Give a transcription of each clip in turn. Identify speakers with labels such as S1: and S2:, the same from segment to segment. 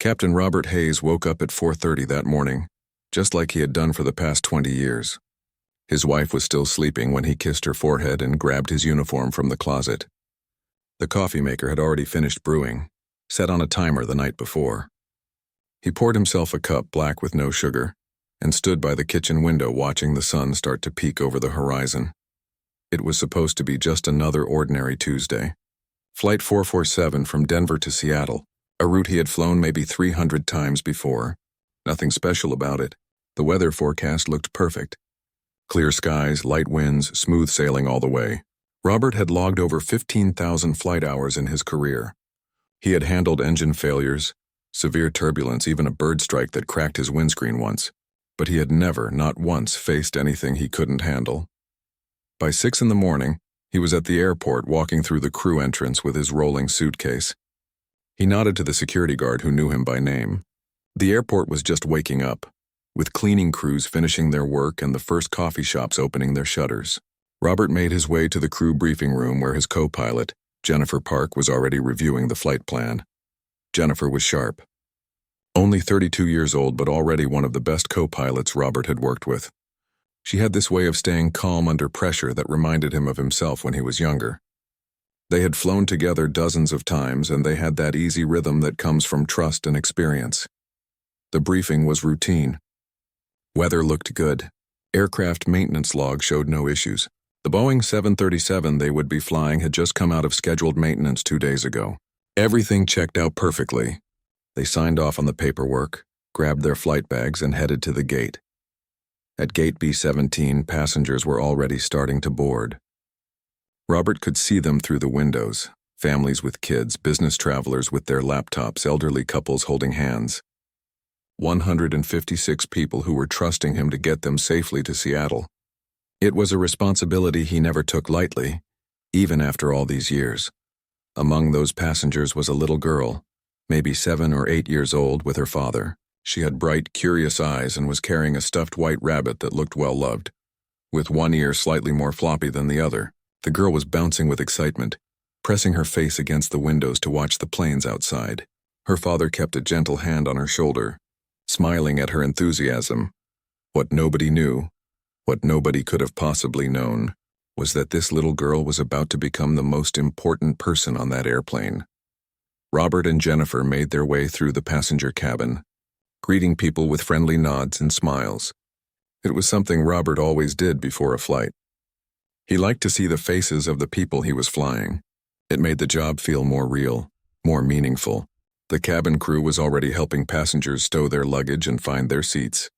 S1: Captain Robert Hayes woke up at 4:30 that morning, just like he had done for the past 20 years. His wife was still sleeping when he kissed her forehead and grabbed his uniform from the closet. The coffee maker had already finished brewing, set on a timer the night before. He poured himself a cup black with no sugar and stood by the kitchen window watching the sun start to peek over the horizon. It was supposed to be just another ordinary Tuesday. Flight 447 from Denver to Seattle, a route he had flown maybe 300 times before. Nothing special about it. The weather forecast looked perfect. Clear skies, light winds, smooth sailing all the way. Robert had logged over 15,000 flight hours in his career. He had handled engine failures, severe turbulence, even a bird strike that cracked his windscreen once. But he had never, not once, faced anything he couldn't handle. By 6 in the morning, he was at the airport walking through the crew entrance with his rolling suitcase. He nodded to the security guard who knew him by name. The airport was just waking up, with cleaning crews finishing their work and the first coffee shops opening their shutters. Robert made his way to the crew briefing room where his co-pilot, Jennifer Park, was already reviewing the flight plan. Jennifer was sharp. Only 32 years old, but already one of the best co-pilots Robert had worked with. She had this way of staying calm under pressure that reminded him of himself when he was younger. They had flown together dozens of times, and they had that easy rhythm that comes from trust and experience. The briefing was routine. Weather looked good. Aircraft maintenance log showed no issues. The Boeing 737 they would be flying had just come out of scheduled maintenance 2 days ago. Everything checked out perfectly. They signed off on the paperwork, grabbed their flight bags, and headed to the gate. At gate B-17, passengers were already starting to board. Robert could see them through the windows, families with kids, business travelers with their laptops, elderly couples holding hands. 156 people who were trusting him to get them safely to Seattle. It was a responsibility he never took lightly, even after all these years. Among those passengers was a little girl, maybe 7 or 8 years old, with her father. She had bright, curious eyes and was carrying a stuffed white rabbit that looked well-loved. With one ear slightly more floppy than the other, the girl was bouncing with excitement, pressing her face against the windows to watch the planes outside. Her father kept a gentle hand on her shoulder, smiling at her enthusiasm. What nobody knew, what nobody could have possibly known, was that this little girl was about to become the most important person on that airplane. Robert and Jennifer made their way through the passenger cabin, greeting people with friendly nods and smiles. It was something Robert always did before a flight. He liked to see the faces of the people he was flying. It made the job feel more real, more meaningful. The cabin crew was already helping passengers stow their luggage and find their seats.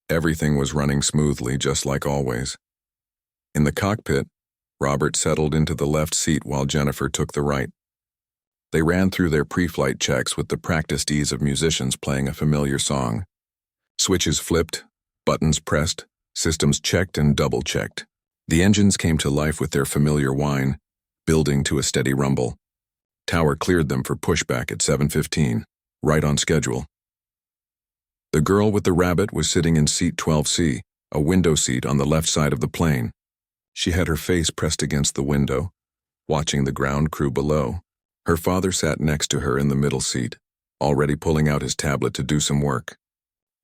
S1: Everything was running smoothly, just like always. In the cockpit, Robert settled into the left seat while Jennifer took the right. They ran through their pre-flight checks with the practiced ease of musicians playing a familiar song. Switches flipped, buttons pressed, systems checked and double-checked. The engines came to life with their familiar whine, building to a steady rumble. Tower cleared them for pushback at 7:15, right on schedule. The girl with the rabbit was sitting in seat 12C, a window seat on the left side of the plane. She had her face pressed against the window, watching the ground crew below. Her father sat next to her in the middle seat, already pulling out his tablet to do some work.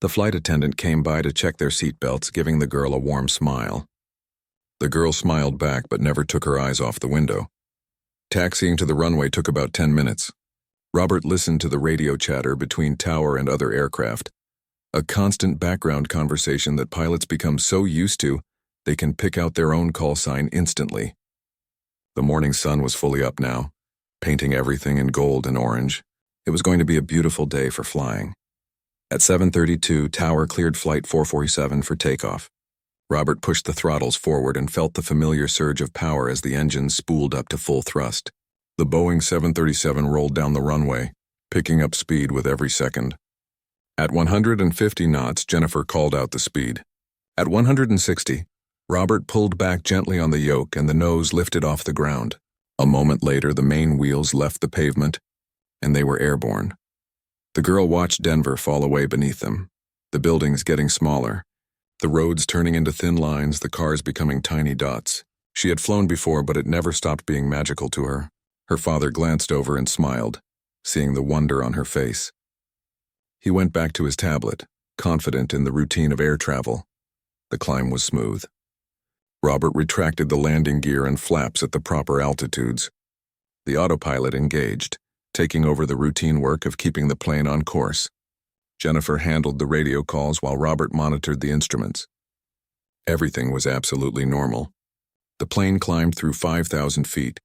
S1: The flight attendant came by to check their seat belts, giving the girl a warm smile. The girl smiled back but never took her eyes off the window. Taxiing to the runway took about 10 minutes. Robert listened to the radio chatter between Tower and other aircraft, a constant background conversation that pilots become so used to they can pick out their own call sign instantly. The morning sun was fully up now, painting everything in gold and orange. It was going to be a beautiful day for flying. At 7:32, Tower cleared Flight 447 for takeoff. Robert pushed the throttles forward and felt the familiar surge of power as the engines spooled up to full thrust. The Boeing 737 rolled down the runway, picking up speed with every second. At 150 knots, Jennifer called out the speed. At 160, Robert pulled back gently on the yoke and the nose lifted off the ground. A moment later, the main wheels left the pavement, and they were airborne. The girl watched Denver fall away beneath them, the buildings getting smaller, the roads turning into thin lines, the cars becoming tiny dots. She had flown before, but it never stopped being magical to her. Her father glanced over and smiled, seeing the wonder on her face. He went back to his tablet, confident in the routine of air travel. The climb was smooth. Robert retracted the landing gear and flaps at the proper altitudes. The autopilot engaged, taking over the routine work of keeping the plane on course. Jennifer handled the radio calls while Robert monitored the instruments. Everything was absolutely normal. The plane climbed through 5,000 feet,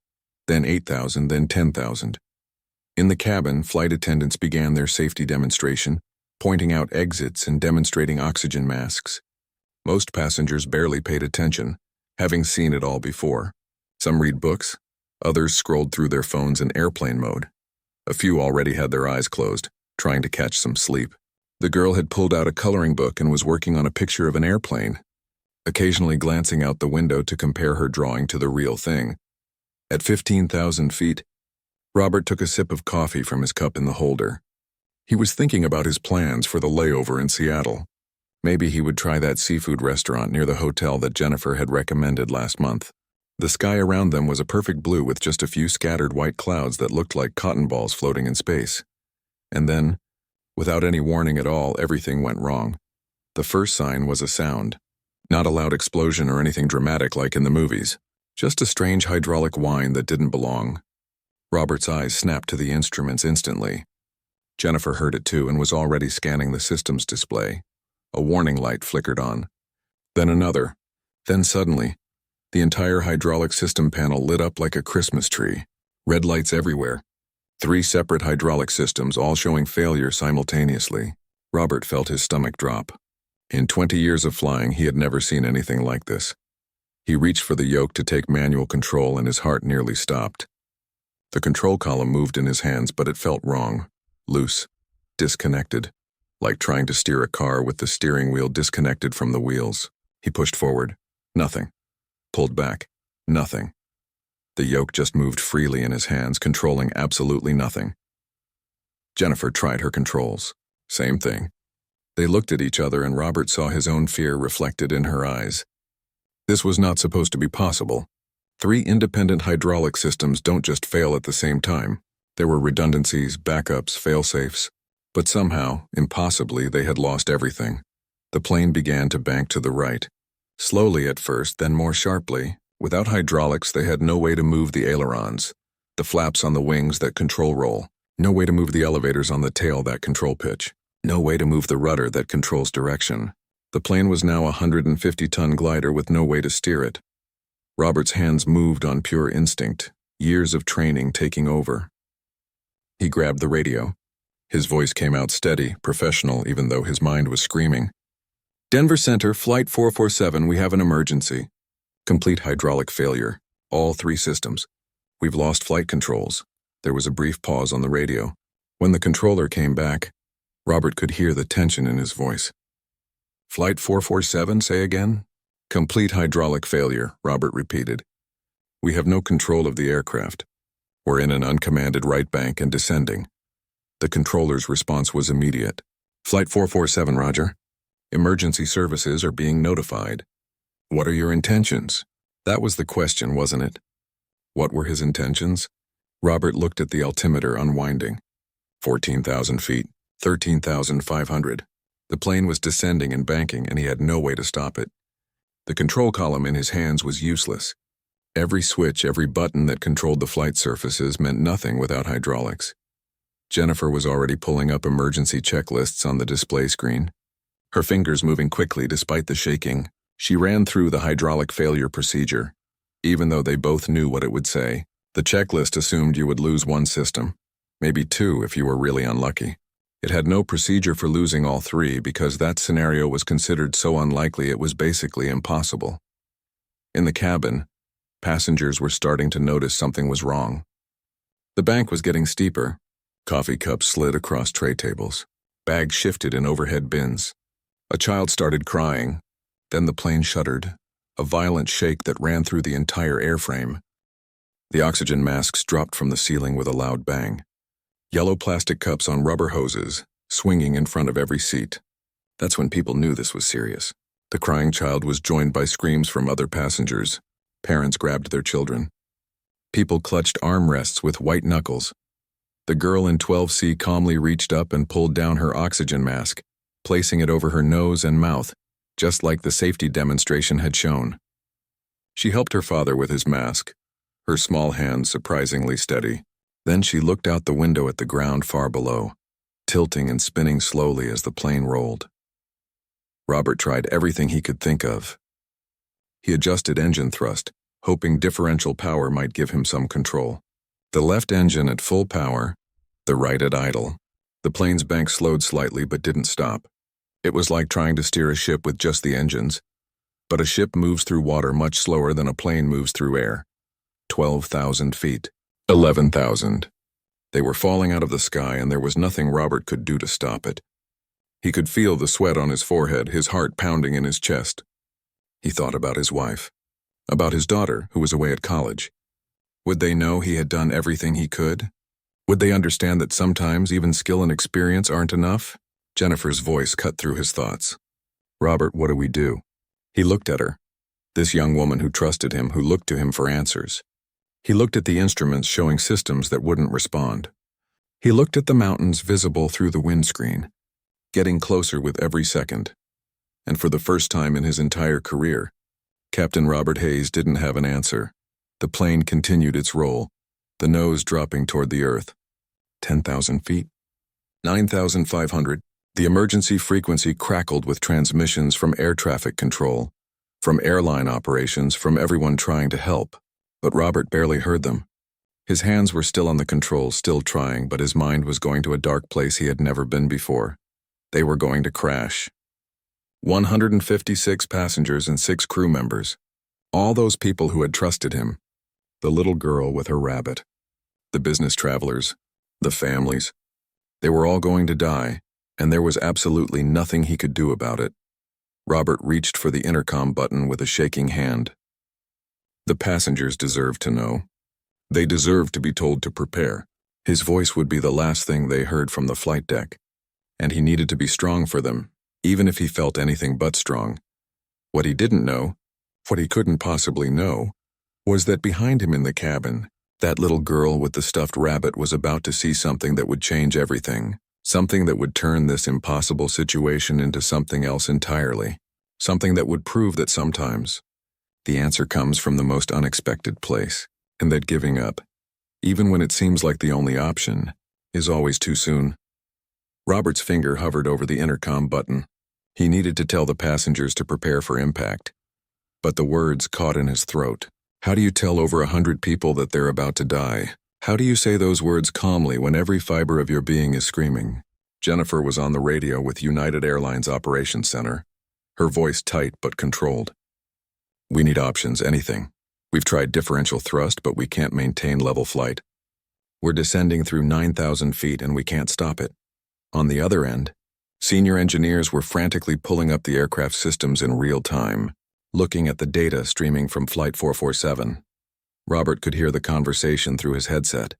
S1: then 8,000, then 10,000. In the cabin, flight attendants began their safety demonstration, pointing out exits and demonstrating oxygen masks. Most passengers barely paid attention, having seen it all before. Some read books, others scrolled through their phones in airplane mode. A few already had their eyes closed, trying to catch some sleep. The girl had pulled out a coloring book and was working on a picture of an airplane, occasionally glancing out the window to compare her drawing to the real thing. At 15,000 feet, Robert took a sip of coffee from his cup in the holder. He was thinking about his plans for the layover in Seattle. Maybe he would try that seafood restaurant near the hotel that Jennifer had recommended last month. The sky around them was a perfect blue with just a few scattered white clouds that looked like cotton balls floating in space. And then, without any warning at all, everything went wrong. The first sign was a sound. Not a loud explosion or anything dramatic like in the movies. Just a strange hydraulic whine that didn't belong. Robert's eyes snapped to the instruments instantly. Jennifer heard it too and was already scanning the system's display. A warning light flickered on. Then another. Then suddenly, the entire hydraulic system panel lit up like a Christmas tree. Red lights everywhere. 3 separate hydraulic systems, all showing failure simultaneously. Robert felt his stomach drop. In 20 years of flying, he had never seen anything like this. He reached for the yoke to take manual control and his heart nearly stopped. The control column moved in his hands, but it felt wrong. Loose. Disconnected. Like trying to steer a car with the steering wheel disconnected from the wheels. He pushed forward. Nothing. Pulled back. Nothing. The yoke just moved freely in his hands, controlling absolutely nothing. Jennifer tried her controls. Same thing. They looked at each other and Robert saw his own fear reflected in her eyes. This was not supposed to be possible. 3 independent hydraulic systems don't just fail at the same time. There were redundancies, backups, fail-safes. But somehow, impossibly, they had lost everything. The plane began to bank to the right. Slowly at first, then more sharply. Without hydraulics, they had no way to move the ailerons, the flaps on the wings that control roll, no way to move the elevators on the tail that control pitch, no way to move the rudder that controls direction. The plane was now a 150-ton glider with no way to steer it. Robert's hands moved on pure instinct, years of training taking over. He grabbed the radio. His voice came out steady, professional, even though his mind was screaming. Denver Center, Flight 447, we have an emergency. Complete hydraulic failure. All 3 systems. We've lost flight controls. There was a brief pause on the radio. When the controller came back, Robert could hear the tension in his voice. Flight 447, say again? Complete hydraulic failure, Robert repeated. We have no control of the aircraft. We're in an uncommanded right bank and descending. The controller's response was immediate. Flight 447, Roger. Emergency services are being notified. What are your intentions? That was the question, wasn't it? What were his intentions? Robert looked at the altimeter unwinding. 14,000 feet, 13,500. The plane was descending and banking, and he had no way to stop it. The control column in his hands was useless. Every switch, every button that controlled the flight surfaces meant nothing without hydraulics. Jennifer was already pulling up emergency checklists on the display screen. Her fingers moving quickly despite the shaking, she ran through the hydraulic failure procedure. Even though they both knew what it would say, the checklist assumed you would lose 1 system, maybe 2 if you were really unlucky. It had no procedure for losing all 3 because that scenario was considered so unlikely it was basically impossible. In the cabin, passengers were starting to notice something was wrong. The bank was getting steeper. Coffee cups slid across tray tables. Bags shifted in overhead bins. A child started crying. Then the plane shuddered, a violent shake that ran through the entire airframe. The oxygen masks dropped from the ceiling with a loud bang. Yellow plastic cups on rubber hoses, swinging in front of every seat. That's when people knew this was serious. The crying child was joined by screams from other passengers. Parents grabbed their children. People clutched armrests with white knuckles. The girl in 12C calmly reached up and pulled down her oxygen mask, placing it over her nose and mouth, just like the safety demonstration had shown. She helped her father with his mask, her small hands surprisingly steady. Then she looked out the window at the ground far below, tilting and spinning slowly as the plane rolled. Robert tried everything he could think of. He adjusted engine thrust, hoping differential power might give him some control. The left engine at full power, the right at idle. The plane's bank slowed slightly but didn't stop. It was like trying to steer a ship with just the engines. But a ship moves through water much slower than a plane moves through air. 12,000 feet. 11,000. They were falling out of the sky, and there was nothing Robert could do to stop it. He could feel the sweat on his forehead, his heart pounding in his chest. He thought about his wife, about his daughter, who was away at college. Would they know he had done everything he could? Would they understand that sometimes even skill and experience aren't enough? Jennifer's voice cut through his thoughts. Robert, what do we do? He looked at her, this young woman who trusted him, who looked to him for answers. He looked at the instruments showing systems that wouldn't respond. He looked at the mountains visible through the windscreen, getting closer with every second. And for the first time in his entire career, Captain Robert Hayes didn't have an answer. The plane continued its roll, the nose dropping toward the earth. 10,000 feet. 9,500. The emergency frequency crackled with transmissions from air traffic control, from airline operations, from everyone trying to help. But Robert barely heard them. His hands were still on the controls, still trying, but his mind was going to a dark place he had never been before. They were going to crash. 156 passengers and 6 crew members. All those people who had trusted him. The little girl with her rabbit. The business travelers. The families. They were all going to die, and there was absolutely nothing he could do about it. Robert reached for the intercom button with a shaking hand. The passengers deserved to know. They deserved to be told to prepare. His voice would be the last thing they heard from the flight deck, and he needed to be strong for them, even if he felt anything but strong. What he didn't know, what he couldn't possibly know, was that behind him in the cabin, that little girl with the stuffed rabbit was about to see something that would change everything, something that would turn this impossible situation into something else entirely, something that would prove that sometimes the answer comes from the most unexpected place, and that giving up, even when it seems like the only option, is always too soon. Robert's finger hovered over the intercom button. He needed to tell the passengers to prepare for impact. But the words caught in his throat. How do you tell over 100 people that they're about to die? How do you say those words calmly when every fiber of your being is screaming? Jennifer was on the radio with United Airlines Operations Center, her voice tight but controlled. We need options, anything. We've tried differential thrust, but we can't maintain level flight. We're descending through 9,000 feet and we can't stop it. On the other end, senior engineers were frantically pulling up the aircraft systems in real time, looking at the data streaming from Flight 447. Robert could hear the conversation through his headset.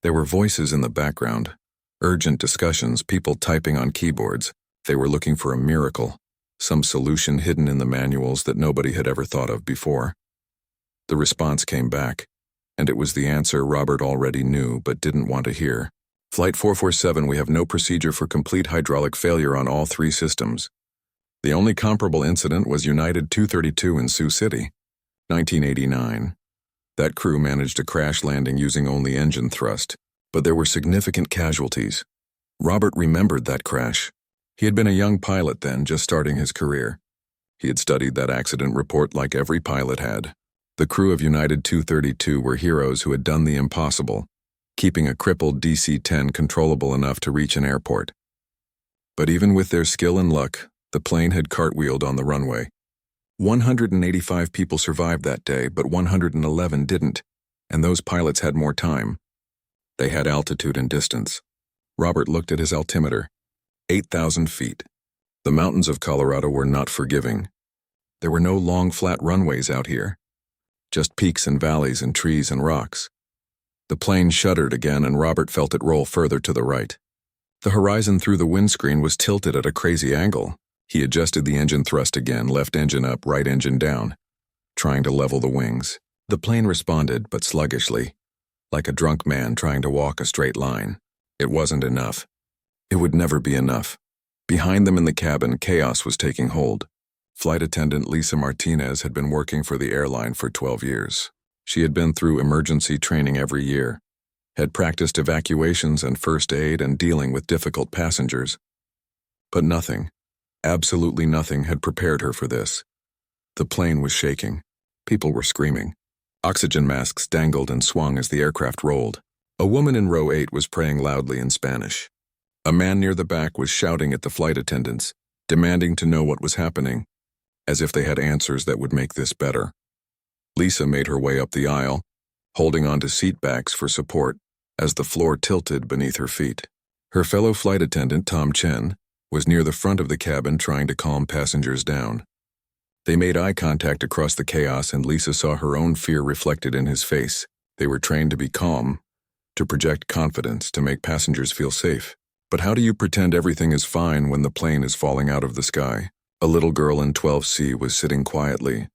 S1: There were voices in the background, urgent discussions, people typing on keyboards. They were looking for a miracle, some solution hidden in the manuals that nobody had ever thought of before. The response came back, and it was the answer Robert already knew but didn't want to hear. Flight 447, we have no procedure for complete hydraulic failure on all 3 systems. The only comparable incident was United 232 in Sioux City, 1989. That crew managed a crash landing using only engine thrust, but there were significant casualties. Robert remembered that crash. He had been a young pilot then, just starting his career. He had studied that accident report like every pilot had. The crew of United 232 were heroes who had done the impossible, keeping a crippled DC-10 controllable enough to reach an airport. But even with their skill and luck, the plane had cartwheeled on the runway. 185 people survived that day, but 111 didn't, and those pilots had more time. They had altitude and distance. Robert looked at his altimeter. 8,000 feet. The mountains of Colorado were not forgiving. There were no long, flat runways out here. Just peaks and valleys and trees and rocks. The plane shuddered again, and Robert felt it roll further to the right. The horizon through the windscreen was tilted at a crazy angle. He adjusted the engine thrust again, left engine up, right engine down, trying to level the wings. The plane responded, but sluggishly, like a drunk man trying to walk a straight line. It wasn't enough. It would never be enough. Behind them in the cabin, chaos was taking hold. Flight attendant Lisa Martinez had been working for the airline for 12 years. She had been through emergency training every year, had practiced evacuations and first aid and dealing with difficult passengers. But nothing, absolutely nothing, had prepared her for this. The plane was shaking. People were screaming. Oxygen masks dangled and swung as the aircraft rolled. A woman in row 8 was praying loudly in Spanish. A man near the back was shouting at the flight attendants, demanding to know what was happening, as if they had answers that would make this better. Lisa made her way up the aisle, holding onto seat backs for support as the floor tilted beneath her feet. Her fellow flight attendant, Tom Chen, was near the front of the cabin trying to calm passengers down. They made eye contact across the chaos, and Lisa saw her own fear reflected in his face. They were trained to be calm, to project confidence, to make passengers feel safe. But how do you pretend everything is fine when the plane is falling out of the sky? A little girl in 12C was sitting quietly,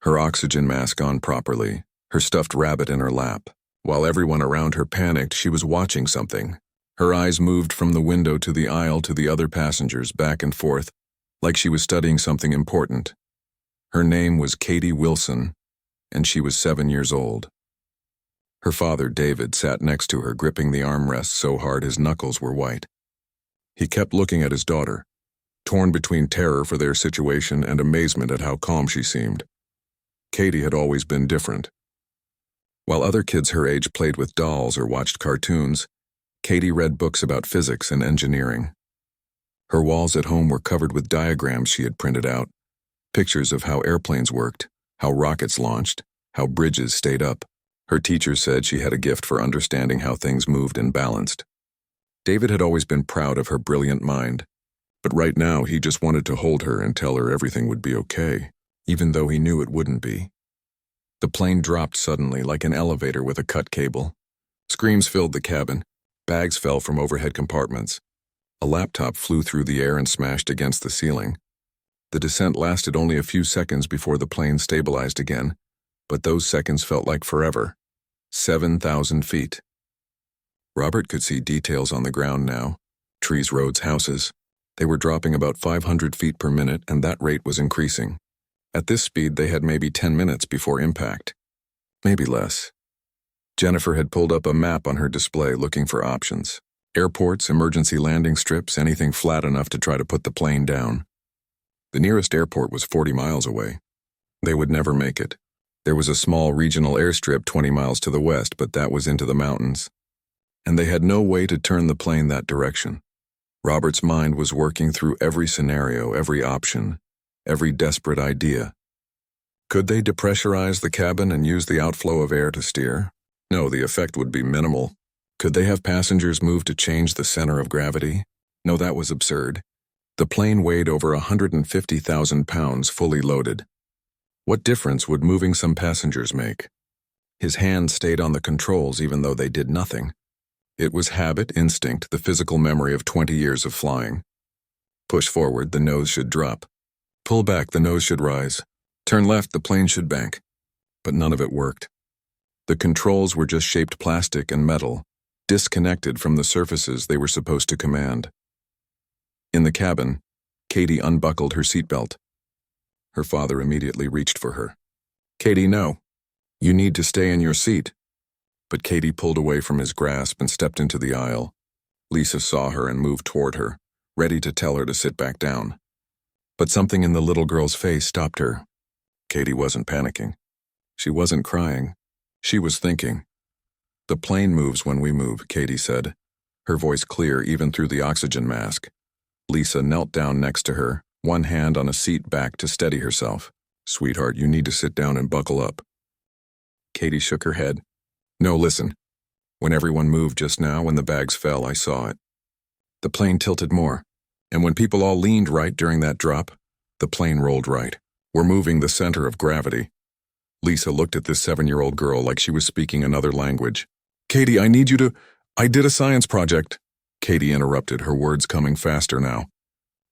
S1: her oxygen mask on properly, her stuffed rabbit in her lap. While everyone around her panicked, she was watching something. Her eyes moved from the window to the aisle to the other passengers, back and forth, like she was studying something important. Her name was Katie Wilson, and she was 7 years old. Her father, David, sat next to her, gripping the armrest so hard his knuckles were white. He kept looking at his daughter, torn between terror for their situation and amazement at how calm she seemed. Katie had always been different. While other kids her age played with dolls or watched cartoons, Katie read books about physics and engineering. Her walls at home were covered with diagrams she had printed out, pictures of how airplanes worked, how rockets launched, how bridges stayed up. Her teacher said she had a gift for understanding how things moved and balanced. David had always been proud of her brilliant mind, but right now he just wanted to hold her and tell her everything would be okay, even though he knew it wouldn't be. The plane dropped suddenly like an elevator with a cut cable. Screams filled the cabin. Bags fell from overhead compartments. A laptop flew through the air and smashed against the ceiling. The descent lasted only a few seconds before the plane stabilized again, but those seconds felt like forever. 7,000 feet. Robert could see details on the ground now. Trees, roads, houses. They were dropping about 500 feet per minute, and that rate was increasing. At this speed, they had maybe 10 minutes before impact. Maybe less. Jennifer had pulled up a map on her display looking for options. Airports, emergency landing strips, anything flat enough to try to put the plane down. The nearest airport was 40 miles away. They would never make it. There was a small regional airstrip 20 miles to the west, but that was into the mountains. And they had no way to turn the plane that direction. Robert's mind was working through every scenario, every option, every desperate idea. Could they depressurize the cabin and use the outflow of air to steer? No, the effect would be minimal. Could they have passengers move to change the center of gravity? No, that was absurd. The plane weighed over 150,000 pounds fully loaded. What difference would moving some passengers make? His hand stayed on the controls even though they did nothing. It was habit, instinct, the physical memory of 20 years of flying. Push forward, the nose should drop. Pull back, the nose should rise. Turn left, the plane should bank. But none of it worked. The controls were just shaped plastic and metal, disconnected from the surfaces they were supposed to command. In the cabin, Katie unbuckled her seatbelt. Her father immediately reached for her. "Katie, no. You need to stay in your seat." But Katie pulled away from his grasp and stepped into the aisle. Lisa saw her and moved toward her, ready to tell her to sit back down. But something in the little girl's face stopped her. Katie wasn't panicking. She wasn't crying. She was thinking. "The plane moves when we move," Katie said, her voice clear even through the oxygen mask. Lisa knelt down next to her, one hand on a seat back to steady herself. "Sweetheart, you need to sit down and buckle up." Katie shook her head. "No, listen. When everyone moved just now, when the bags fell, I saw it. The plane tilted more, and when people all leaned right during that drop, the plane rolled right. We're moving the center of gravity." Lisa looked at this 7-year-old girl like she was speaking another language. "Katie, I need you to... I did a science project." Katie interrupted, her words coming faster now.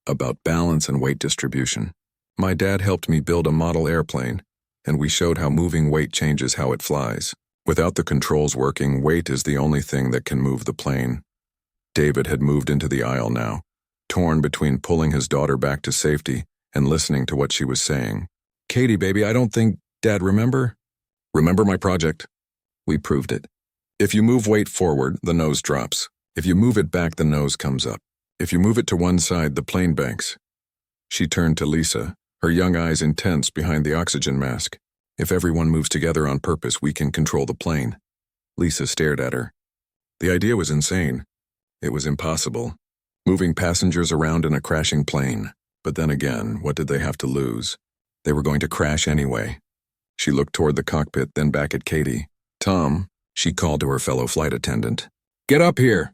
S1: "About balance and weight distribution. My dad helped me build a model airplane, and we showed how moving weight changes how it flies. Without the controls working, weight is the only thing that can move the plane. David had moved into the aisle now, torn between pulling his daughter back to safety and listening to what she was saying. "Katie, baby, I don't think... Dad, remember? Remember my project? We proved it. If you move weight forward, the nose drops. If you move it back, the nose comes up. If you move it to one side, the plane banks." She turned to Lisa, her young eyes intense behind the oxygen mask. "If everyone moves together on purpose, we can control the plane." Lisa stared at her. The idea was insane. It was impossible. Moving passengers around in a crashing plane. But then again, what did they have to lose? They were going to crash anyway. She looked toward the cockpit, then back at Katie. "Tom," she called to her fellow flight attendant. "Get up here."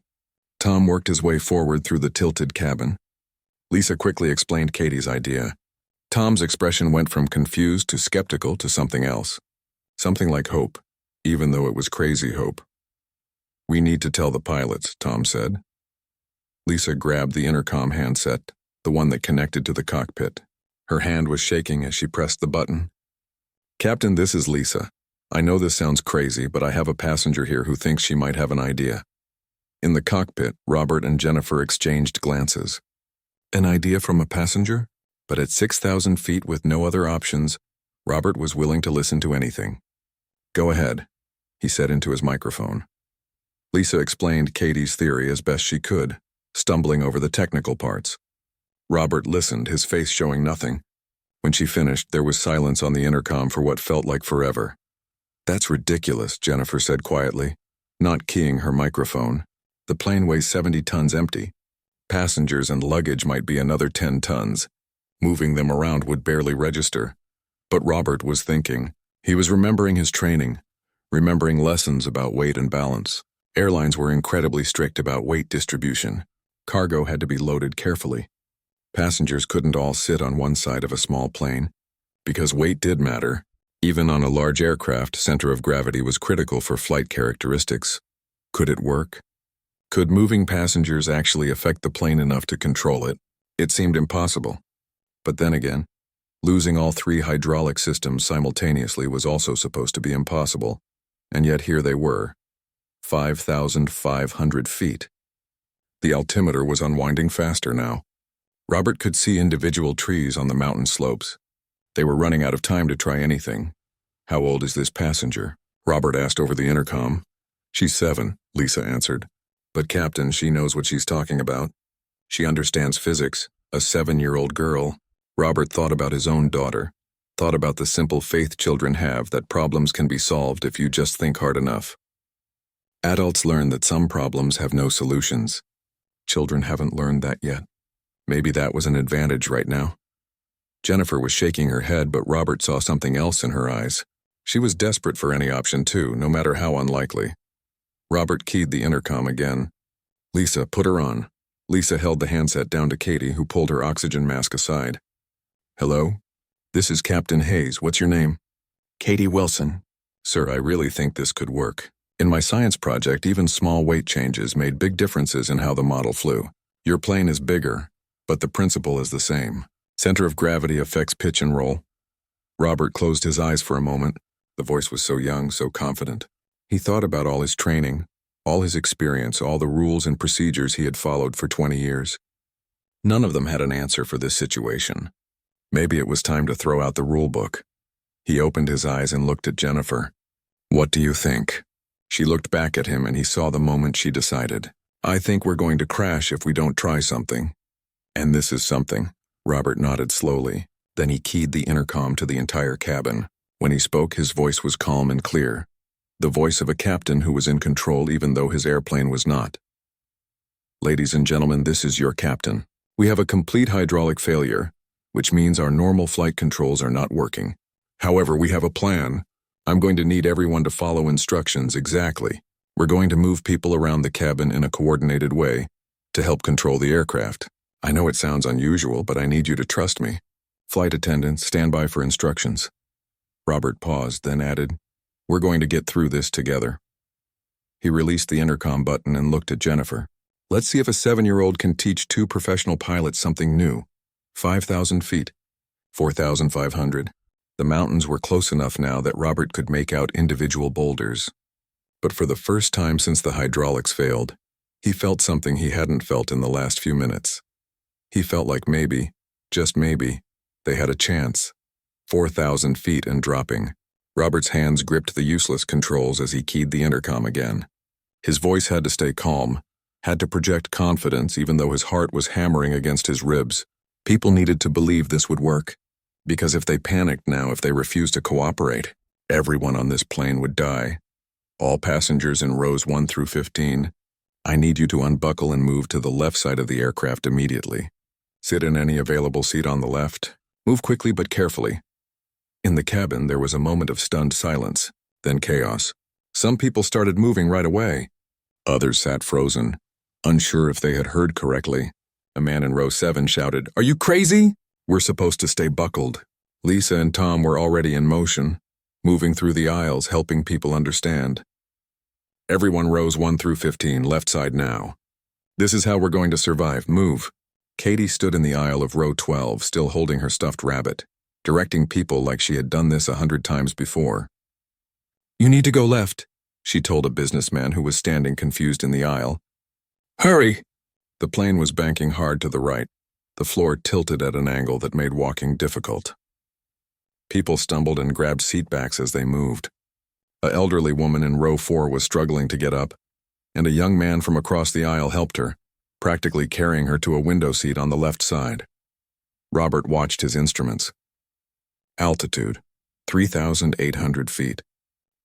S1: Tom worked his way forward through the tilted cabin. Lisa quickly explained Katie's idea. Tom's expression went from confused to skeptical to something else. Something like hope, even though it was crazy hope. "We need to tell the pilots," Tom said. Lisa grabbed the intercom handset, the one that connected to the cockpit. Her hand was shaking as she pressed the button. "Captain, this is Lisa. I know this sounds crazy, but I have a passenger here who thinks she might have an idea." In the cockpit, Robert and Jennifer exchanged glances. An idea from a passenger? But at 6,000 feet with no other options, Robert was willing to listen to anything. "Go ahead," he said into his microphone. Lisa explained Katie's theory as best she could, stumbling over the technical parts. Robert listened, his face showing nothing. When she finished, there was silence on the intercom for what felt like forever. "That's ridiculous," Jennifer said quietly, not keying her microphone. "The plane weighs 70 tons empty. Passengers and luggage might be another 10 tons. Moving them around would barely register." But Robert was thinking. He was remembering his training, remembering lessons about weight and balance. Airlines were incredibly strict about weight distribution. Cargo had to be loaded carefully. Passengers couldn't all sit on one side of a small plane. Because weight did matter. Even on a large aircraft, center of gravity was critical for flight characteristics. Could it work? Could moving passengers actually affect the plane enough to control it? It seemed impossible. But then again, losing all 3 hydraulic systems simultaneously was also supposed to be impossible. And yet here they were, 5,500 feet. The altimeter was unwinding faster now. Robert could see individual trees on the mountain slopes. They were running out of time to try anything. "How old is this passenger?" Robert asked over the intercom. "She's 7, Lisa answered. "But Captain, she knows what she's talking about. She understands physics, a 7-year-old girl." Robert thought about his own daughter, thought about the simple faith children have that problems can be solved if you just think hard enough. Adults learn that some problems have no solutions. Children haven't learned that yet. Maybe that was an advantage right now. Jennifer was shaking her head, but Robert saw something else in her eyes. She was desperate for any option too, no matter how unlikely. Robert keyed the intercom again. "Lisa, put her on." Lisa held the handset down to Katie, who pulled her oxygen mask aside. "Hello? This is Captain Hayes. What's your name?" "Katie Wilson." "Sir, I really think this could work. In my science project, even small weight changes made big differences in how the model flew. Your plane is bigger, but the principle is the same. Center of gravity affects pitch and roll." Robert closed his eyes for a moment. The voice was so young, so confident. He thought about all his training, all his experience, all the rules and procedures he had followed for 20 years. None of them had an answer for this situation. Maybe it was time to throw out the rule book. He opened his eyes and looked at Jennifer. "What do you think?" She looked back at him and he saw the moment she decided. "I think we're going to crash if we don't try something." "And this is something." Robert nodded slowly. Then he keyed the intercom to the entire cabin. When he spoke, his voice was calm and clear. The voice of a captain who was in control even though his airplane was not. "Ladies and gentlemen, this is your captain. We have a complete hydraulic failure, which means our normal flight controls are not working. However, we have a plan. I'm going to need everyone to follow instructions exactly. We're going to move people around the cabin in a coordinated way to help control the aircraft. I know it sounds unusual, but I need you to trust me. Flight attendants, stand by for instructions." Robert paused, then added, "We're going to get through this together." He released the intercom button and looked at Jennifer. "Let's see if a 7-year-old can teach 2 professional pilots something new. 5,000 feet. 4,500. The mountains were close enough now that Robert could make out individual boulders. But for the first time since the hydraulics failed, He felt something he hadn't felt in the last few minutes. He felt like maybe, just maybe, they had a chance. 4,000 feet and dropping. Robert's hands gripped the useless controls as he keyed the intercom again. His voice had to stay calm, had to project confidence even though his heart was hammering against his ribs. People needed to believe this would work. Because if they panicked now, if they refused to cooperate, everyone on this plane would die. All passengers in rows 1 through 15, I need you to unbuckle and move to the left side of the aircraft immediately. Sit in any available seat on the left. Move quickly but carefully. In the cabin, there was a moment of stunned silence, then chaos. Some people started moving right away. Others sat frozen, unsure if they had heard correctly. A man in row 7 shouted, "Are you crazy? We're supposed to stay buckled." Lisa and Tom were already in motion, moving through the aisles, helping people understand. Everyone rows 1 through 15, left side now. This is how we're going to survive. Move. Katie stood in the aisle of row 12, still holding her stuffed rabbit, directing people like she had done this 100 times before. "You need to go left," she told a businessman who was standing confused in the aisle. "Hurry!" The plane was banking hard to the right. The floor tilted at an angle that made walking difficult. People stumbled and grabbed seatbacks as they moved. An elderly woman in row 4 was struggling to get up, and a young man from across the aisle helped her, practically carrying her to a window seat on the left side. Robert watched his instruments. Altitude, 3,800 feet.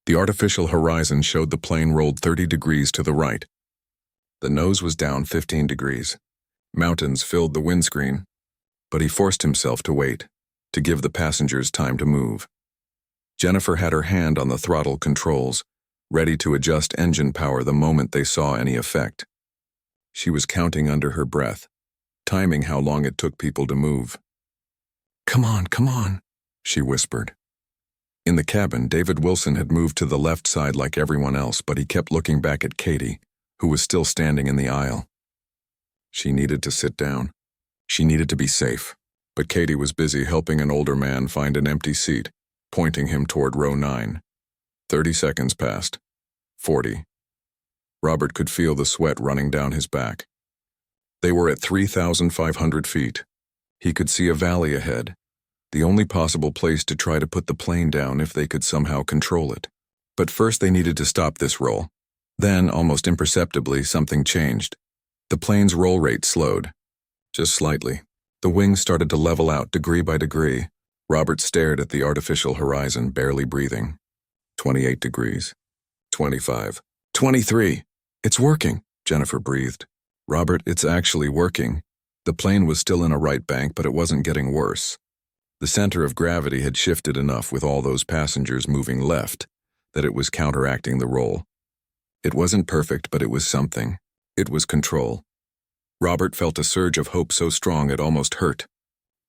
S1: The artificial horizon showed the plane rolled 30 degrees to the right. The nose was down 15 degrees. Mountains filled the windscreen, but he forced himself to wait, to give the passengers time to move. Jennifer had her hand on the throttle controls, ready to adjust engine power the moment they saw any effect. She was counting under her breath, timing how long it took people to move. Come on," she whispered. In the cabin, David Wilson had moved to the left side like everyone else, but he kept looking back at Katie, who was still standing in the aisle. She needed to sit down. She needed to be safe, but Katie was busy helping an older man find an empty seat, pointing him toward row 9. 30 seconds passed. 40. Robert could feel the sweat running down his back. They were at 3,500 feet. He could see a valley ahead, the only possible place to try to put the plane down if they could somehow control it. But first they needed to stop this roll. Then, almost imperceptibly, something changed. The plane's roll rate slowed. Just slightly. The wings started to level out degree by degree. Robert stared at the artificial horizon, barely breathing. 28 degrees. 25. 23. It's working, Jennifer breathed. Robert, it's actually working. The plane was still in a right bank, but it wasn't getting worse. The center of gravity had shifted enough with all those passengers moving left that it was counteracting the roll. It wasn't perfect, but it was something. It was control. Robert felt a surge of hope so strong it almost hurt.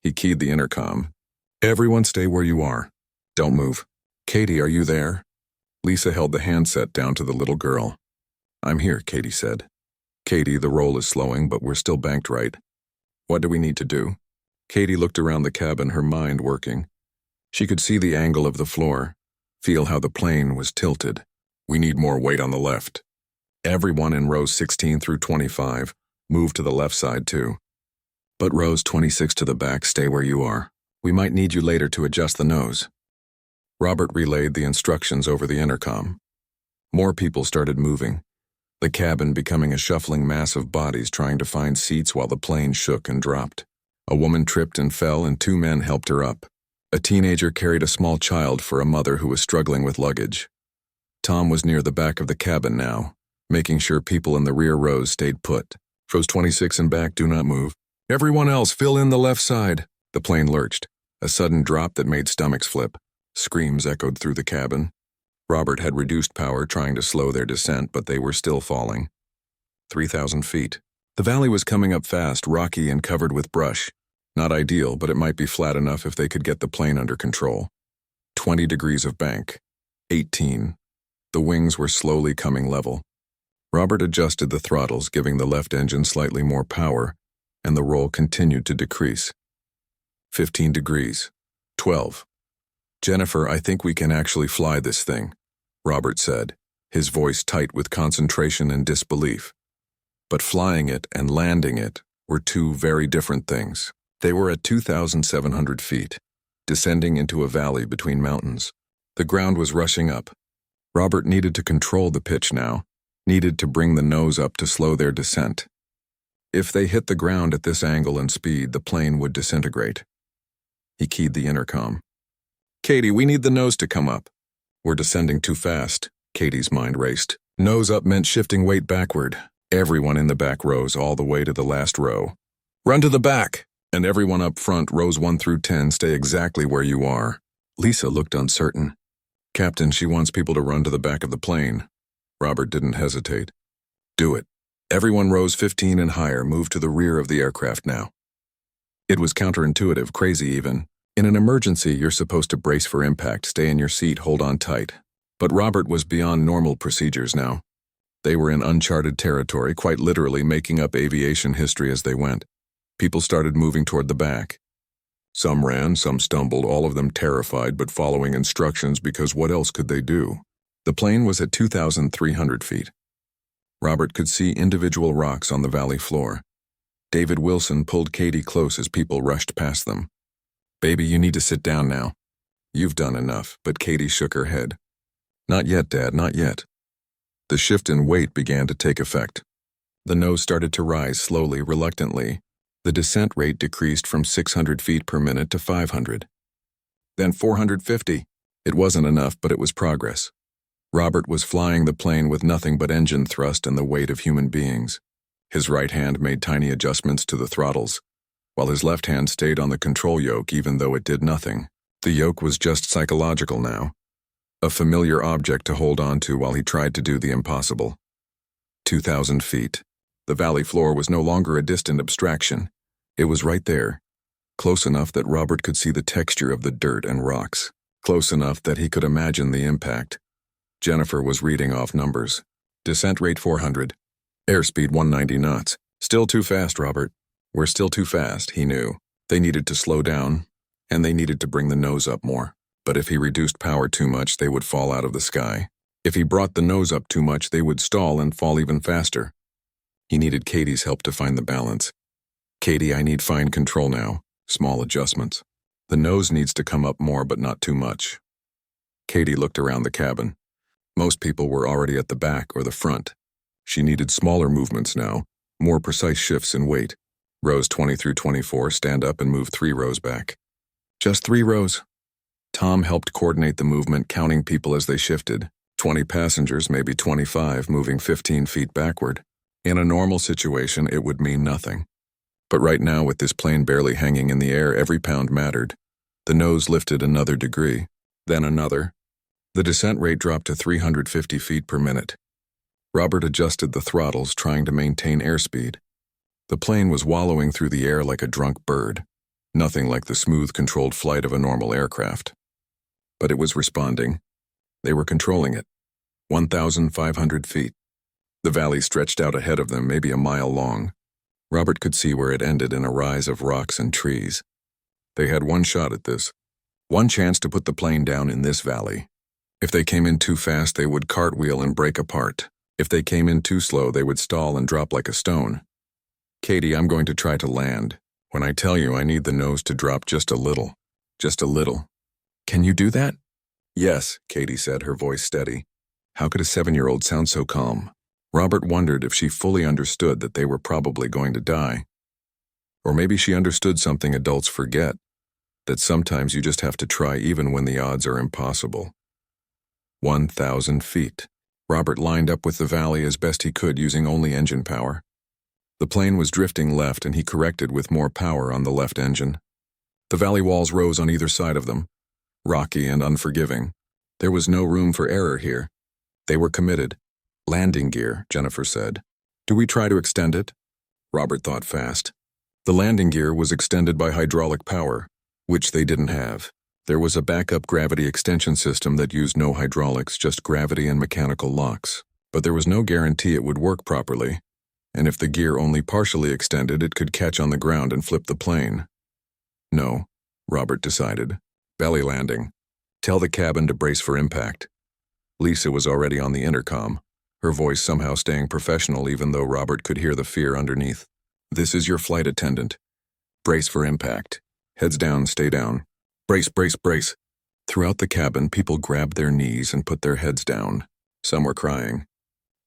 S1: He keyed the intercom. Everyone stay where you are. Don't move. Katie, are you there? Lisa held the handset down to the little girl. I'm here, Katie said. Katie, the roll is slowing, but we're still banked right. What do we need to do? Katie looked around the cabin, her mind working. She could see the angle of the floor, feel how the plane was tilted. We need more weight on the left. Everyone in rows 16 through 25 moved to the left side too. But rows 26 to the back, stay where you are. We might need you later to adjust the nose. Robert relayed the instructions over the intercom. More people started moving, the cabin becoming a shuffling mass of bodies trying to find seats while the plane shook and dropped. A woman tripped and fell, and 2 men helped her up. A teenager carried a small child for a mother who was struggling with luggage. Tom was near the back of the cabin now, making sure people in the rear rows stayed put. Rows 26 and back, do not move. Everyone else, fill in the left side. The plane lurched, a sudden drop that made stomachs flip. Screams echoed through the cabin. Robert had reduced power, trying to slow their descent, but they were still falling. 3,000 feet. The valley was coming up fast, rocky and covered with brush. Not ideal, but it might be flat enough if they could get the plane under control. 20 degrees of bank. 18. The wings were slowly coming level. Robert adjusted the throttles, giving the left engine slightly more power, and the roll continued to decrease. 15 degrees. 12. Jennifer, I think we can actually fly this thing, Robert said, his voice tight with concentration and disbelief. But flying it and landing it were two very different things. They were at 2,700 feet, descending into a valley between mountains. The ground was rushing up. Robert needed to control the pitch now, needed to bring the nose up to slow their descent. If they hit the ground at this angle and speed, the plane would disintegrate. He keyed the intercom. "Katie, we need the nose to come up." "We're descending too fast." Katie's mind raced. Nose up meant shifting weight backward. Everyone in the back rows all the way to the last row. "Run to the back!" And everyone up front, rows 1 through 10, stay exactly where you are. Lisa looked uncertain. "Captain, she wants people to run to the back of the plane." Robert didn't hesitate. "Do it. Everyone rows 15 and higher, move to the rear of the aircraft now." It was counterintuitive, crazy even. In an emergency, you're supposed to brace for impact, stay in your seat, hold on tight. But Robert was beyond normal procedures now. They were in uncharted territory, quite literally making up aviation history as they went. People started moving toward the back. Some ran, some stumbled, all of them terrified but following instructions because what else could they do? The plane was at 2,300 feet. Robert could see individual rocks on the valley floor. David Wilson pulled Katie close as people rushed past them. "Baby, you need to sit down now. You've done enough," but Katie shook her head. "Not yet, Dad, not yet." The shift in weight began to take effect. The nose started to rise slowly, reluctantly. The descent rate decreased from 600 feet per minute to 500. Then 450. It wasn't enough, but it was progress. Robert was flying the plane with nothing but engine thrust and the weight of human beings. His right hand made tiny adjustments to the throttles, while his left hand stayed on the control yoke even though it did nothing. The yoke was just psychological now. A familiar object to hold on to while he tried to do the impossible. 2,000 feet. The valley floor was no longer a distant abstraction. It was right there, close enough that Robert could see the texture of the dirt and rocks, close enough that he could imagine the impact. Jennifer was reading off numbers. Descent rate 400. Airspeed 190 knots. Still too fast, Robert. We're still too fast, he knew. They needed to slow down, and they needed to bring the nose up more. But if he reduced power too much, they would fall out of the sky. If he brought the nose up too much, they would stall and fall even faster. He needed Katie's help to find the balance. "Katie, I need fine control now. Small adjustments. The nose needs to come up more, but not too much." Katie looked around the cabin. Most people were already at the back or the front. She needed smaller movements now, more precise shifts in weight. Rows 20 through 24, stand up and move 3 rows back. "Just 3 rows." Tom helped coordinate the movement, counting people as they shifted. 20 passengers, maybe 25, moving 15 feet backward. In a normal situation, it would mean nothing. But right now, with this plane barely hanging in the air, every pound mattered. The nose lifted another degree, then another. The descent rate dropped to 350 feet per minute. Robert adjusted the throttles, trying to maintain airspeed. The plane was wallowing through the air like a drunk bird, nothing like the smooth, controlled flight of a normal aircraft. But it was responding. They were controlling it. 1,500 feet. The valley stretched out ahead of them, maybe a mile long. Robert could see where it ended in a rise of rocks and trees. They had one shot at this. One chance to put the plane down in this valley. If they came in too fast, they would cartwheel and break apart. If they came in too slow, they would stall and drop like a stone. "Katie, I'm going to try to land. When I tell you, I need the nose to drop just a little. Just a little. Can you do that?" "Yes," Katie said, her voice steady. How could a 7-year-old sound so calm? Robert wondered if she fully understood that they were probably going to die. Or maybe she understood something adults forget, that sometimes you just have to try even when the odds are impossible. 1,000 feet. Robert lined up with the valley as best he could using only engine power. The plane was drifting left and he corrected with more power on the left engine. The valley walls rose on either side of them, rocky and unforgiving. There was no room for error here. They were committed. "Landing gear," Jennifer said. "Do we try to extend it?" Robert thought fast. The landing gear was extended by hydraulic power, which they didn't have. There was a backup gravity extension system that used no hydraulics, just gravity and mechanical locks. But there was no guarantee it would work properly, and if the gear only partially extended, it could catch on the ground and flip the plane. No, Robert decided. Belly landing. Tell the cabin to brace for impact. Lisa was already on the intercom. her voice somehow staying professional even though Robert could hear the fear underneath. "This is your flight attendant. Brace for impact. Heads down, stay down. Brace, brace, brace." Throughout the cabin, people grabbed their knees and put their heads down. Some were crying.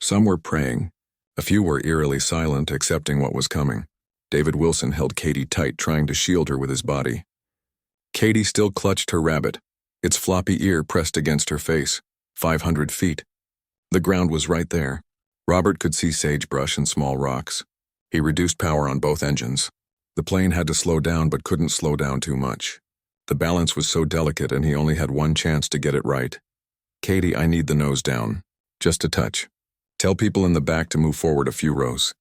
S1: Some were praying. A few were eerily silent, accepting what was coming. David Wilson held Katie tight, trying to shield her with his body. Katie still clutched her rabbit, its floppy ear pressed against her face. 500 feet. The ground was right there. Robert could see sagebrush and small rocks. He reduced power on both engines. The plane had to slow down but couldn't slow down too much. The balance was so delicate and he only had one chance to get it right. "Katie, I need the nose down. Just a touch. Tell people in the back to move forward a few rows."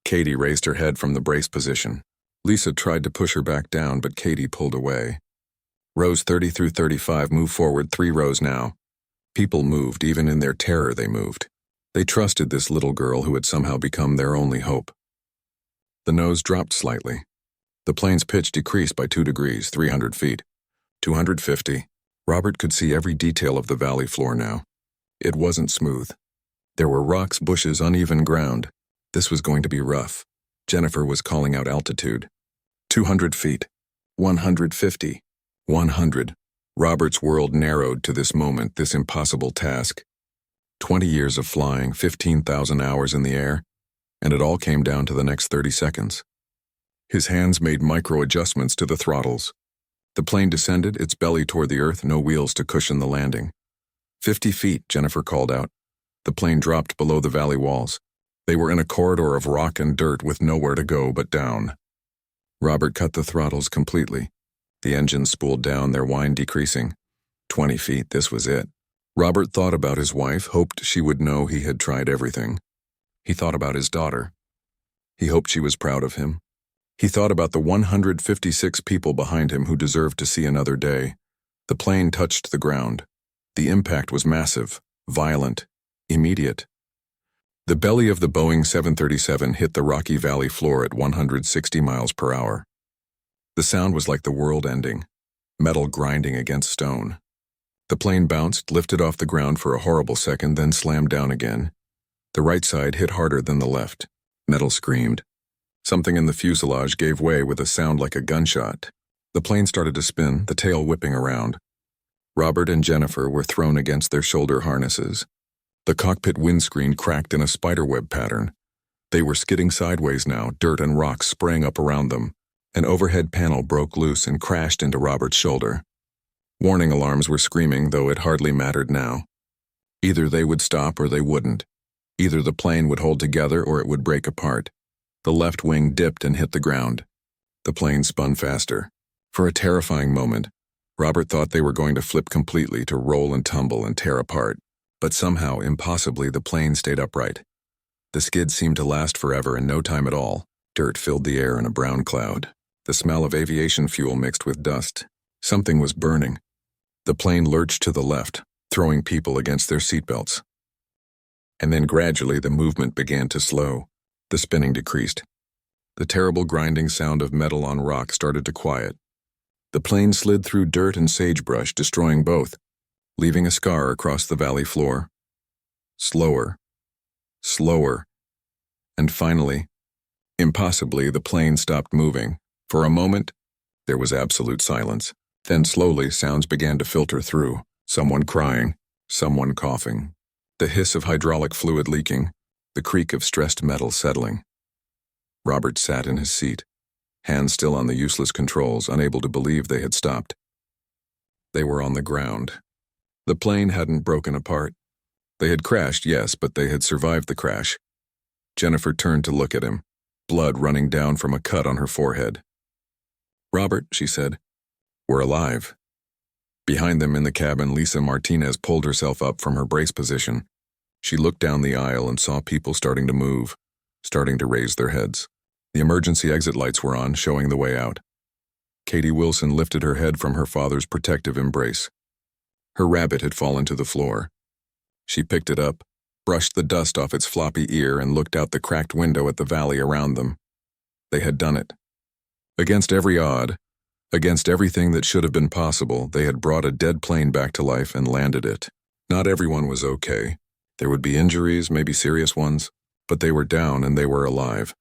S1: Katie raised her head from the brace position. Lisa tried to push her back down, but Katie pulled away. "Rows 30 through 35, move forward 3 rows now." People moved, even in their terror they moved. They trusted this little girl who had somehow become their only hope. The nose dropped slightly. The plane's pitch decreased by 2 degrees, 300 feet. 250. Robert could see every detail of the valley floor now. It wasn't smooth. There were rocks, bushes, uneven ground. This was going to be rough. Jennifer was calling out altitude. 200 feet. 150. 100. Robert's world narrowed to this moment, this impossible task. 20 years of flying, 15,000 hours in the air, and it all came down to the next 30 seconds. His hands made micro-adjustments to the throttles. The plane descended, its belly toward the earth, no wheels to cushion the landing. 50 feet, Jennifer called out. The plane dropped below the valley walls. They were in a corridor of rock and dirt with nowhere to go but down. Robert cut the throttles completely. The engines spooled down, their whine decreasing. 20 feet, this was it. Robert thought about his wife, hoped she would know he had tried everything. He thought about his daughter. He hoped she was proud of him. He thought about the 156 people behind him who deserved to see another day. The plane touched the ground. The impact was massive, violent, immediate. The belly of the Boeing 737 hit the rocky valley floor at 160 miles per hour. The sound was like the world ending, metal grinding against stone. The plane bounced, lifted off the ground for a horrible second, then slammed down again. The right side hit harder than the left. Metal screamed. Something in the fuselage gave way with a sound like a gunshot. The plane started to spin, the tail whipping around. Robert and Jennifer were thrown against their shoulder harnesses. The cockpit windscreen cracked in a spiderweb pattern. They were skidding sideways now, dirt and rocks sprang up around them. An overhead panel broke loose and crashed into Robert's shoulder. Warning alarms were screaming, though it hardly mattered now. Either they would stop or they wouldn't. Either the plane would hold together or it would break apart. The left wing dipped and hit the ground. The plane spun faster. For a terrifying moment, Robert thought they were going to flip completely, to roll and tumble and tear apart. But somehow, impossibly, the plane stayed upright. The skid seemed to last forever and no time at all. Dirt filled the air in a brown cloud. The smell of aviation fuel mixed with dust. Something was burning. The plane lurched to the left, throwing people against their seatbelts. And then gradually the movement began to slow. The spinning decreased. The terrible grinding sound of metal on rock started to quiet. The plane slid through dirt and sagebrush, destroying both, leaving a scar across the valley floor. Slower. Slower. And finally, impossibly, the plane stopped moving. For a moment, there was absolute silence. Then slowly, sounds began to filter through. Someone crying, someone coughing. The hiss of hydraulic fluid leaking. The creak of stressed metal settling. Robert sat in his seat, hands still on the useless controls, unable to believe they had stopped. They were on the ground. The plane hadn't broken apart. They had crashed, yes, but they had survived the crash. Jennifer turned to look at him, blood running down from a cut on her forehead. "Robert," she said, "we're alive." Behind them in the cabin, Lisa Martinez pulled herself up from her brace position. She looked down the aisle and saw people starting to move, starting to raise their heads. The emergency exit lights were on, showing the way out. Katie Wilson lifted her head from her father's protective embrace. Her rabbit had fallen to the floor. She picked it up, brushed the dust off its floppy ear, and looked out the cracked window at the valley around them. They had done it. Against every odd, against everything that should have been possible, they had brought a dead plane back to life and landed it. Not everyone was okay. There would be injuries, maybe serious ones, but they were down and they were alive.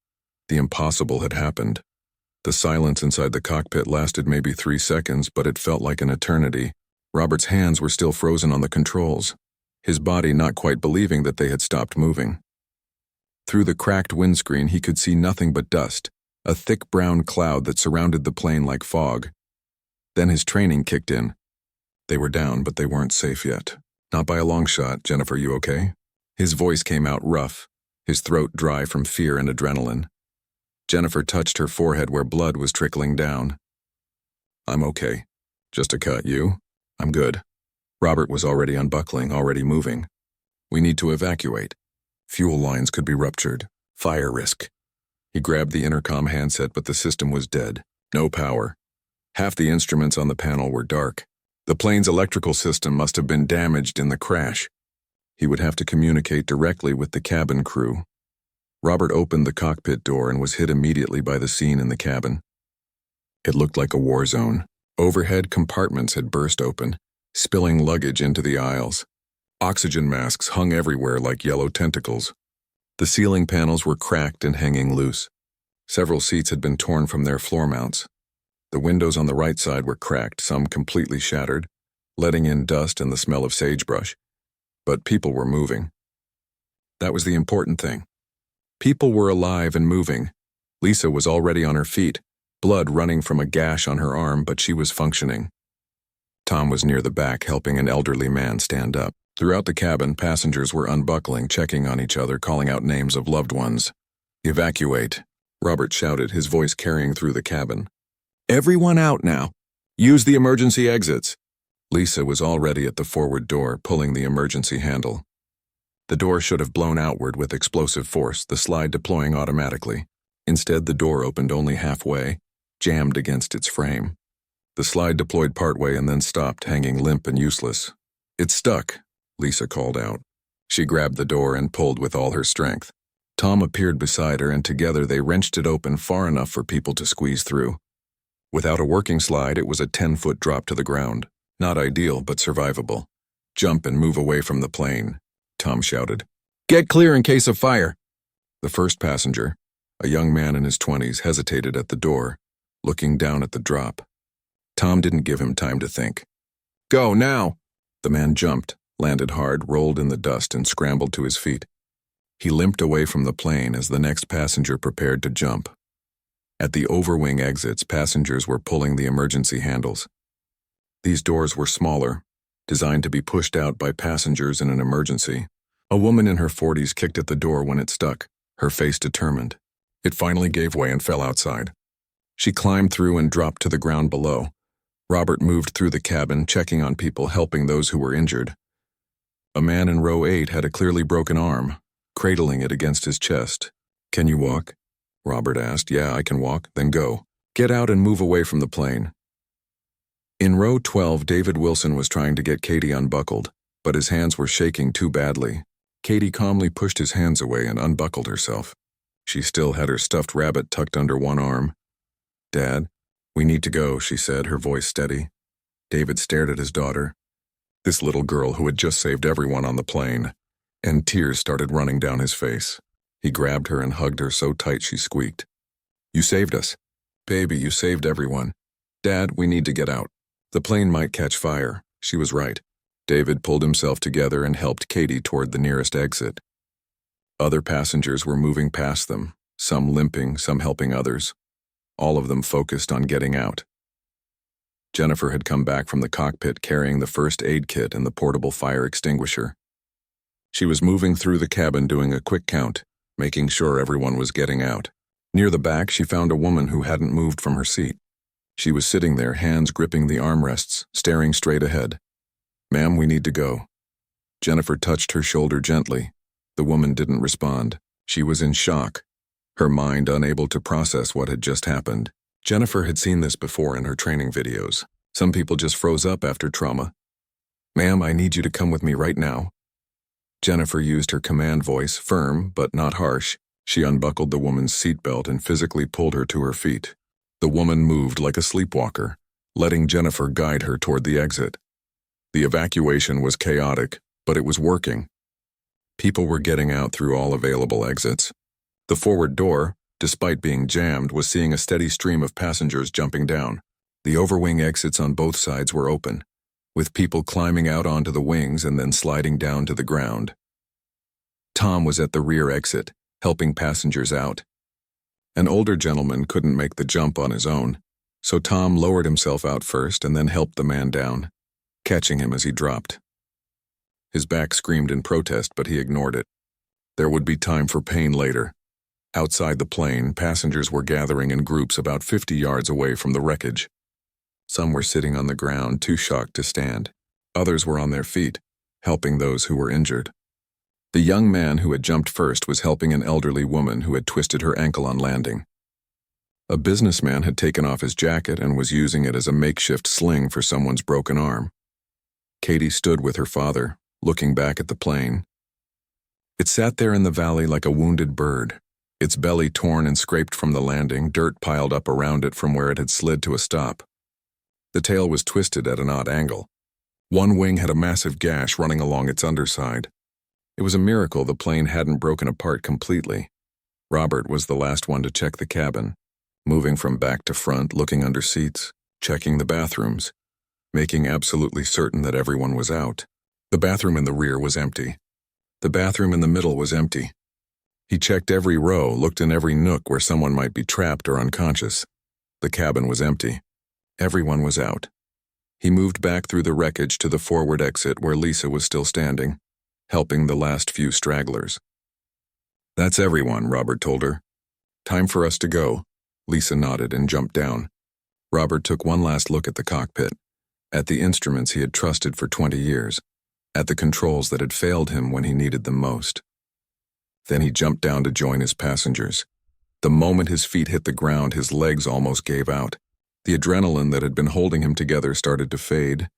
S1: The impossible had happened. The silence inside the cockpit lasted maybe 3 seconds, but it felt like an eternity. Robert's hands were still frozen on the controls, his body not quite believing that they had stopped moving. Through the cracked windscreen, he could see nothing but dust, a thick brown cloud that surrounded the plane like fog. Then his training kicked in. They were down, but they weren't safe yet. Not by a long shot. Jennifer, you okay? His voice came out rough, his throat dry from fear and adrenaline. Jennifer touched her forehead where blood was trickling down. I'm okay. Just a cut, you? I'm good. Robert was already unbuckling, already moving. We need to evacuate. Fuel lines could be ruptured. Fire risk. He grabbed the intercom handset, but the system was dead. No power. Half the instruments on the panel were dark. The plane's electrical system must have been damaged in the crash. He would have to communicate directly with the cabin crew. Robert opened the cockpit door and was hit immediately by the scene in the cabin. It looked like a war zone. Overhead compartments had burst open, spilling luggage into the aisles. Oxygen masks hung everywhere like yellow tentacles. The ceiling panels were cracked and hanging loose. Several seats had been torn from their floor mounts. The windows on the right side were cracked, some completely shattered, letting in dust and the smell of sagebrush. But people were moving. That was the important thing. People were alive and moving. Lisa was already on her feet, blood running from a gash on her arm, but she was functioning. Tom was near the back, helping an elderly man stand up. Throughout the cabin, passengers were unbuckling, checking on each other, calling out names of loved ones. Evacuate, Robert shouted, his voice carrying through the cabin. Everyone out now. Use the emergency exits. Lisa was already at the forward door, pulling the emergency handle. The door should have blown outward with explosive force, the slide deploying automatically. Instead, the door opened only halfway, jammed against its frame. The slide deployed partway and then stopped, hanging limp and useless. It's stuck, Lisa called out. She grabbed the door and pulled with all her strength. Tom appeared beside her, and together they wrenched it open far enough for people to squeeze through. Without a working slide, it was a 10-foot drop to the ground. Not ideal, but survivable. Jump and move away from the plane, Tom shouted. Get clear in case of fire. The first passenger, a young man in his 20s, hesitated at the door, looking down at the drop. Tom didn't give him time to think. Go, now! The man jumped, landed hard, rolled in the dust, and scrambled to his feet. He limped away from the plane as the next passenger prepared to jump. At the overwing exits, passengers were pulling the emergency handles. These doors were smaller, designed to be pushed out by passengers in an emergency. A woman in her 40s kicked at the door when it stuck, her face determined. It finally gave way and fell outside. She climbed through and dropped to the ground below. Robert moved through the cabin, checking on people, helping those who were injured. A man in row 8 had a clearly broken arm, cradling it against his chest. Can you walk? Robert asked. Yeah, I can walk. Then go. Get out and move away from the plane. In row 12, David Wilson was trying to get Katie unbuckled, but his hands were shaking too badly. Katie calmly pushed his hands away and unbuckled herself. She still had her stuffed rabbit tucked under one arm. Dad, we need to go, she said, her voice steady. David stared at his daughter, this little girl who had just saved everyone on the plane, and tears started running down his face. He grabbed her and hugged her so tight she squeaked. You saved us. Baby, you saved everyone. Dad, we need to get out. The plane might catch fire. She was right. David pulled himself together and helped Katie toward the nearest exit. Other passengers were moving past them, some limping, some helping others. All of them focused on getting out. Jennifer had come back from the cockpit carrying the first aid kit and the portable fire extinguisher. She was moving through the cabin doing a quick count, making sure everyone was getting out. Near the back, she found a woman who hadn't moved from her seat. She was sitting there, hands gripping the armrests, staring straight ahead. Ma'am, we need to go. Jennifer touched her shoulder gently. The woman didn't respond. She was in shock, her mind unable to process what had just happened. Jennifer had seen this before in her training videos. Some people just froze up after trauma. Ma'am, I need you to come with me right now. Jennifer used her command voice, firm but not harsh. She unbuckled the woman's seatbelt and physically pulled her to her feet. The woman moved like a sleepwalker, letting Jennifer guide her toward the exit. The evacuation was chaotic, but it was working. People were getting out through all available exits. The forward door, despite being jammed, was seeing a steady stream of passengers jumping down. The overwing exits on both sides were open, with people climbing out onto the wings and then sliding down to the ground. Tom was at the rear exit, helping passengers out. An older gentleman couldn't make the jump on his own, so Tom lowered himself out first and then helped the man down, catching him as he dropped. His back screamed in protest, but he ignored it. There would be time for pain later. Outside the plane, passengers were gathering in groups about 50 yards away from the wreckage. Some were sitting on the ground, too shocked to stand. Others were on their feet, helping those who were injured. The young man who had jumped first was helping an elderly woman who had twisted her ankle on landing. A businessman had taken off his jacket and was using it as a makeshift sling for someone's broken arm. Katie stood with her father, looking back at the plane. It sat there in the valley like a wounded bird, its belly torn and scraped from the landing, dirt piled up around it from where it had slid to a stop. The tail was twisted at an odd angle. One wing had a massive gash running along its underside. It was a miracle the plane hadn't broken apart completely. Robert was the last one to check the cabin, moving from back to front, looking under seats, checking the bathrooms, making absolutely certain that everyone was out. The bathroom in the rear was empty. The bathroom in the middle was empty. He checked every row, looked in every nook where someone might be trapped or unconscious. The cabin was empty. Everyone was out. He moved back through the wreckage to the forward exit where Lisa was still standing, helping the last few stragglers. "That's everyone," Robert told her. "Time for us to go." Lisa nodded and jumped down. Robert took one last look at the cockpit, at the instruments he had trusted for 20 years, at the controls that had failed him when he needed them most. Then he jumped down to join his passengers. The moment his feet hit the ground, his legs almost gave out. The adrenaline that had been holding him together started to fade,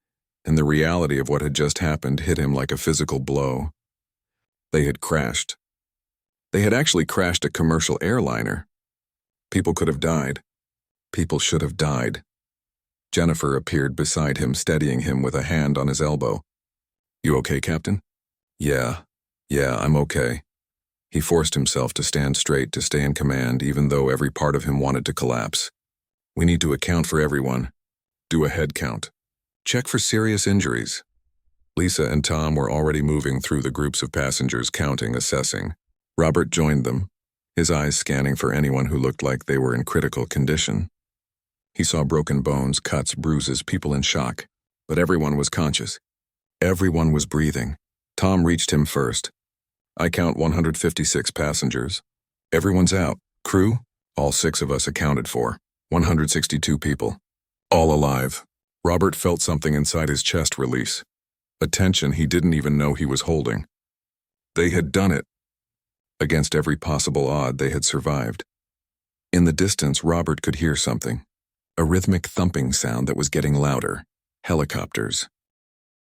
S1: and the reality of what had just happened hit him like a physical blow. They had crashed. They had actually crashed a commercial airliner. People could have died. People should have died. Jennifer appeared beside him, steadying him with a hand on his elbow. "You okay, Captain?" Yeah, I'm okay." He forced himself to stand straight, to stay in command, even though every part of him wanted to collapse. "We need to account for everyone. Do a head count. Check for serious injuries." Lisa and Tom were already moving through the groups of passengers, counting, assessing. Robert joined them, his eyes scanning for anyone who looked like they were in critical condition. He saw broken bones, cuts, bruises, people in shock, but everyone was conscious. Everyone was breathing. Tom reached him first. "I count 156 passengers. Everyone's out. Crew? All 6 of us accounted for. 162 people. All alive." Robert felt something inside his chest release, a tension he didn't even know he was holding. They had done it. Against every possible odd, they had survived. In the distance, Robert could hear something, a rhythmic thumping sound that was getting louder. Helicopters.